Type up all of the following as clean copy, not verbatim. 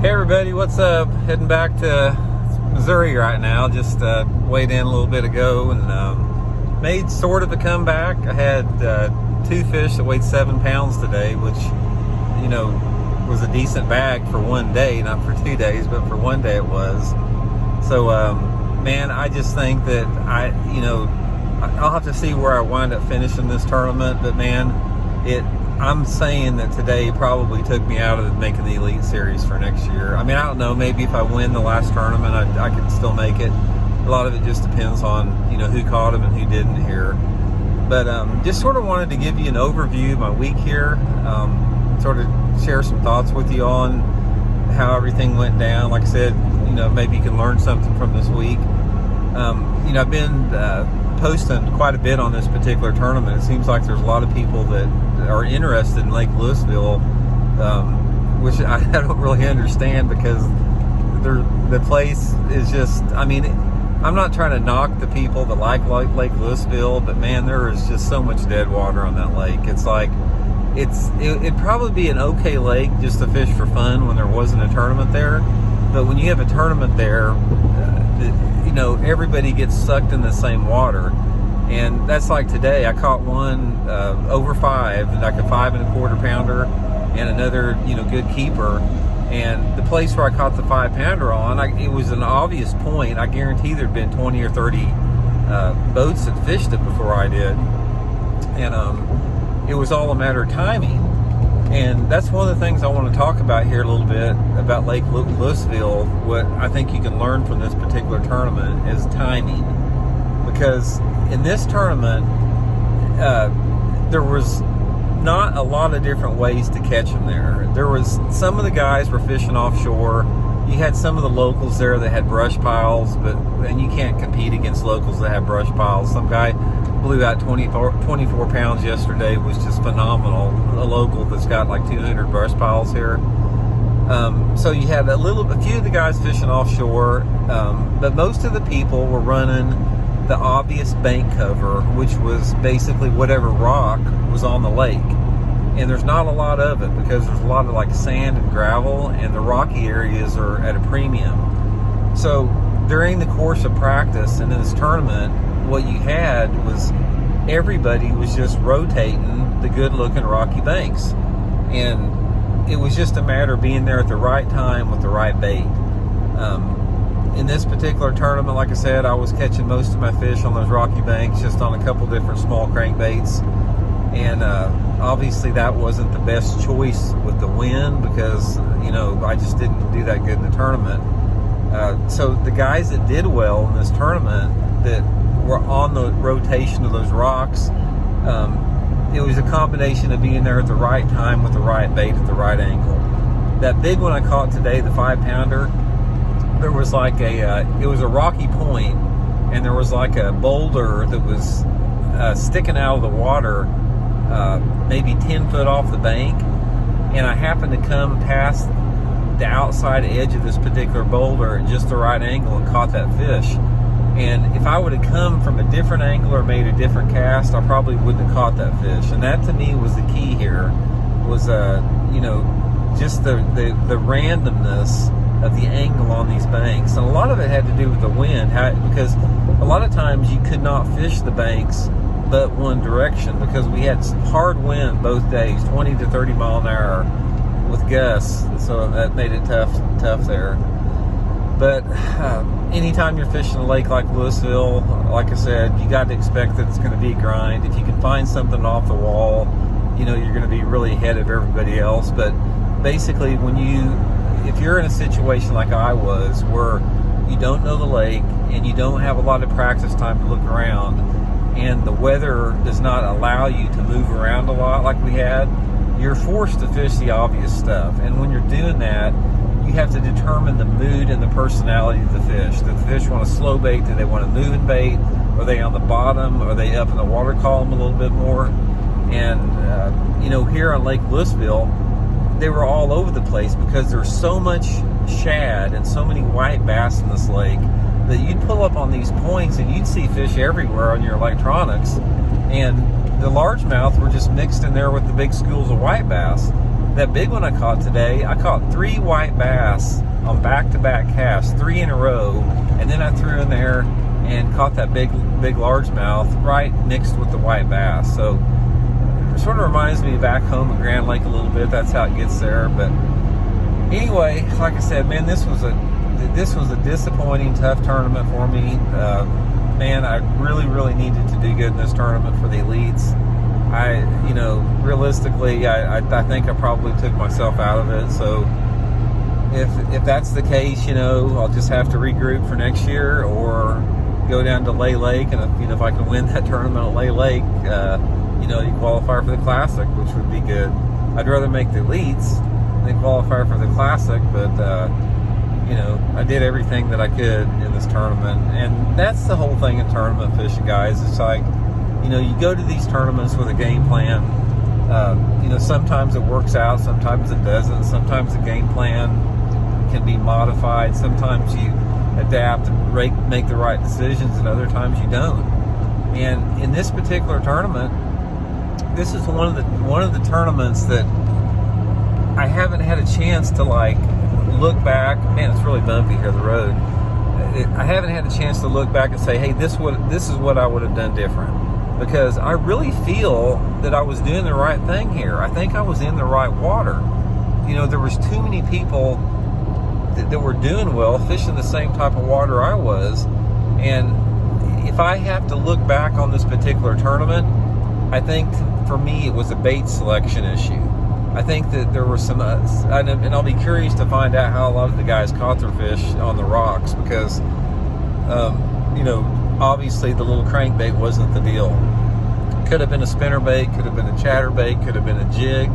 Hey everybody, what's up? Heading back to Missouri right now. Just weighed in a little bit ago and made sort of a comeback. I had 2 fish that weighed 7 pounds today, which, you know, was a decent bag for one day, not for 2 days, but for one day it was. So, man, I just think that I'll have to see where I wind up finishing this tournament, but man, I'm saying that today probably took me out of making the Elite Series for next year. I mean, I don't know, maybe if I win the last tournament, I could still make it. A lot of it just depends on, you know, who caught them and who didn't here. But just sort of wanted to give you an overview of my week here, sort of share some thoughts with you on how everything went down. Like I said, you know, maybe you can learn something from this week. You know, I've been posting quite a bit on this particular tournament. It seems like there's a lot of people that are interested in Lake Lewisville, which I don't really understand, because the place is just, I mean, I'm not trying to knock the people that like Lake Lewisville, but man, there is just so much dead water on that lake. It's like, it'd probably be an okay lake just to fish for fun when there wasn't a tournament there. But when you have a tournament there, you know, everybody gets sucked in the same water. And that's like today. I caught one over 5, like a 5 1/4 pounder, and another, you know, good keeper. And the place where I caught the 5 pounder on, it was an obvious point. I guarantee there'd been 20 or 30 boats that fished it before I did. And it was all a matter of timing. And that's one of the things I want to talk about here a little bit about Lake Lewisville. What I think you can learn from this particular tournament is timing. Because in this tournament, there was not a lot of different ways to catch them there. There was, some of the guys were fishing offshore. You had some of the locals there that had brush piles, and you can't compete against locals that have brush piles. Some guy blew out 24 pounds yesterday, was just phenomenal. A local that's got like 200 brush piles here. So you had a few of the guys fishing offshore, but most of the people were running the obvious bank cover, which was basically whatever rock was on the lake. And there's not a lot of it because there's a lot of like sand and gravel, and the rocky areas are at a premium. So during the course of practice and in this tournament, what you had was everybody was just rotating the good looking rocky banks. And it was just a matter of being there at the right time with the right bait. In this particular tournament, like I said, I was catching most of my fish on those rocky banks, just on a couple different small crankbaits. And obviously that wasn't the best choice with the wind, because, you know, I just didn't do that good in the tournament. So the guys that did well in this tournament, that were on the rotation of those rocks, it was a combination of being there at the right time with the right bait at the right angle. That big one I caught today, the 5 pounder, there was like it was a rocky point, and there was like a boulder that was sticking out of the water, maybe 10 foot off the bank, and I happened to come past the outside edge of this particular boulder at just the right angle and caught that fish. And if I would have come from a different angle or made a different cast, I probably wouldn't have caught that fish. And that to me was the key here, was you know, just the randomness of the angle on these banks. And a lot of it had to do with the wind, because a lot of times you could not fish the banks but one direction, because we had hard wind both days, 20 to 30 mile an hour with gusts, so that made it tough there. But anytime you're fishing a lake like Lewisville, like I said, you got to expect that it's going to be a grind. If you can find something off the wall, you know, you're going to be really ahead of everybody else. But basically, if you're in a situation like I was, where you don't know the lake and you don't have a lot of practice time to look around, and the weather does not allow you to move around a lot like we had, you're forced to fish the obvious stuff. And when you're doing that, you have to determine the mood and the personality of the fish. Do the fish want a slow bait? Do they want a moving bait? Are they on the bottom? Are they up in the water column a little bit more? And, you know, here on Lake Lewisville, they were all over the place, because there's so much shad and so many white bass in this lake that you'd pull up on these points and you'd see fish everywhere on your electronics. And the largemouth were just mixed in there with the big schools of white bass. that big one I caught today, I caught 3 white bass on back-to-back casts, 3 in a row, and then I threw in there and caught that big largemouth right mixed with the white bass. So it sort of reminds me back home at Grand Lake a little bit. That's how it gets there. But anyway, like I said, man, this was a disappointing, tough tournament for me. Man, I really needed to do good in this tournament for the elites. Realistically, I think I probably took myself out of it. So if that's the case, I'll just have to regroup for next year, or go down to Lay Lake, and if I can win that tournament at Lay Lake, you qualify for the Classic, which would be good. I'd rather make the elites than qualify for the Classic, but I did everything that I could in this tournament, and that's the whole thing in tournament fishing, guys. It's like, you go to these tournaments with a game plan. Sometimes it works out, sometimes it doesn't. Sometimes the game plan can be modified. Sometimes you adapt and make the right decisions, and other times you don't. And in this particular tournament, this is one of the tournaments that I haven't had a chance to look back. Man, it's really bumpy here, the road. I haven't had a chance to look back and say, hey, this is what I would have done different, because I really feel that I was doing the right thing here. I think I was in the right water. There was too many people that were doing well, fishing the same type of water I was. And if I have to look back on this particular tournament, I think for me it was a bait selection issue. I think that there were some, and I'll be curious to find out how a lot of the guys caught their fish on the rocks, because, obviously the little crankbait wasn't the deal. Could have been a spinnerbait, could have been a chatterbait, could have been a jig.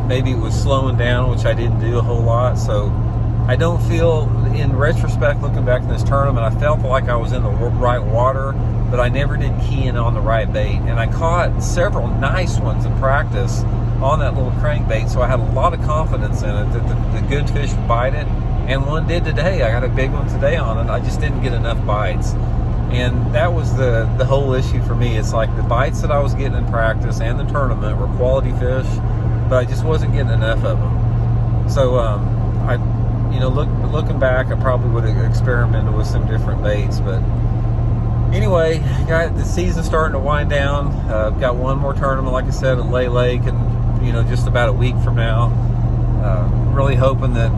Maybe it was slowing down, which I didn't do a whole lot. So I don't feel, in retrospect, looking back in this tournament, I felt like I was in the right water, but I never did key in on the right bait. And I caught several nice ones in practice on that little crankbait, so I had a lot of confidence in it that the good fish would bite it, and one did today. I got a big one today on it. I just didn't get enough bites, and that was the whole issue for me. It's like the bites that I was getting in practice and the tournament were quality fish, but I just wasn't getting enough of them. So looking back, I probably would have experimented with some different baits. But anyway, the season's starting to wind down. Got one more tournament, like I said, at Lay Lake, and just about a week from now. Really hoping that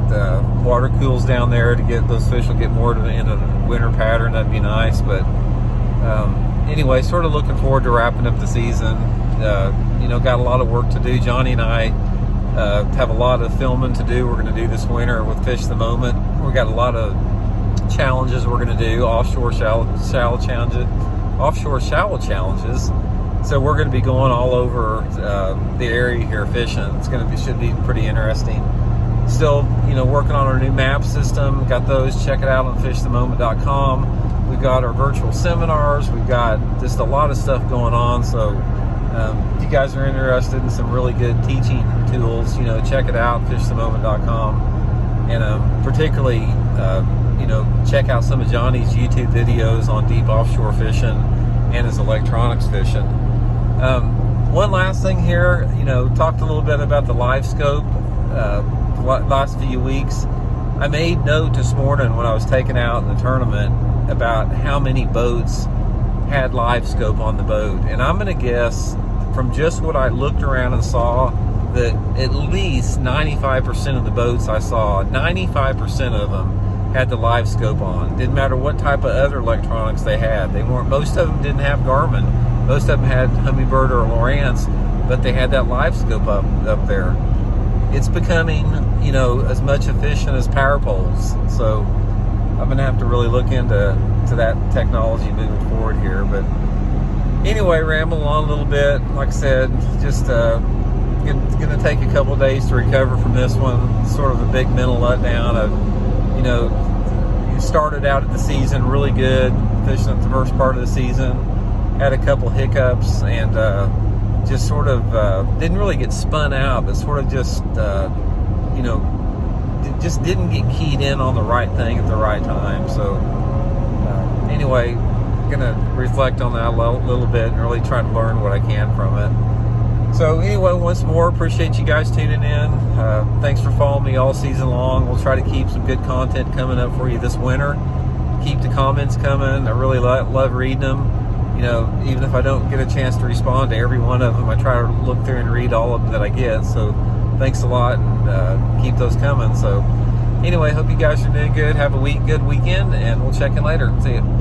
water cools down there to get those fish will get more into the winter pattern. That'd be nice. But anyway, sort of looking forward to wrapping up the season. Got a lot of work to do. Johnny and I have a lot of filming to do. We're going to do this winter with Fish the Moment. We've got a lot of challenges we're going to do, offshore shallow challenges. So we're going to be going all over the area here fishing. Should be pretty interesting. Still, working on our new map system. Got those. Check it out on fishthemoment.com. We've got our virtual seminars. We've got just a lot of stuff going on. So if you guys are interested in some really good teaching tools, check it out, fishthemoment.com. And particularly, check out some of Johnny's YouTube videos on deep offshore fishing and his electronics fishing. One last thing here, talked a little bit about the live scope last few weeks. I made note this morning when I was taken out in the tournament about how many boats had live scope on the boat, and I'm going to guess from just what I looked around and saw that at least 95% of the boats I saw, 95% of them had the live scope on. Didn't matter what type of other electronics they had. Most of them didn't have Garmin. Most of them had Humminbird or Lowrance, but they had that live scope up there. It's becoming, as much efficient as power poles. So I'm going to have to really look into that technology moving forward here. But anyway, ramble on a little bit. Like I said, just going to take a couple of days to recover from this one. Sort of a big mental letdown. You started out at the season really good, fishing at the first part of the season. Had a couple hiccups and just sort of didn't really get spun out, but sort of just just didn't get keyed in on the right thing at the right time. So anyway, I'm gonna reflect on that a little bit and really try to learn what I can from it. So anyway, once more, appreciate you guys tuning in. Thanks for following me all season long. We'll try to keep some good content coming up for you this winter. Keep the comments coming. I really love reading them. You know, even if I don't get a chance to respond to every one of them, I try to look through and read all of them that I get. So thanks a lot, and keep those coming. So anyway, hope you guys are doing good. Have a good weekend, and we'll check in later. See you.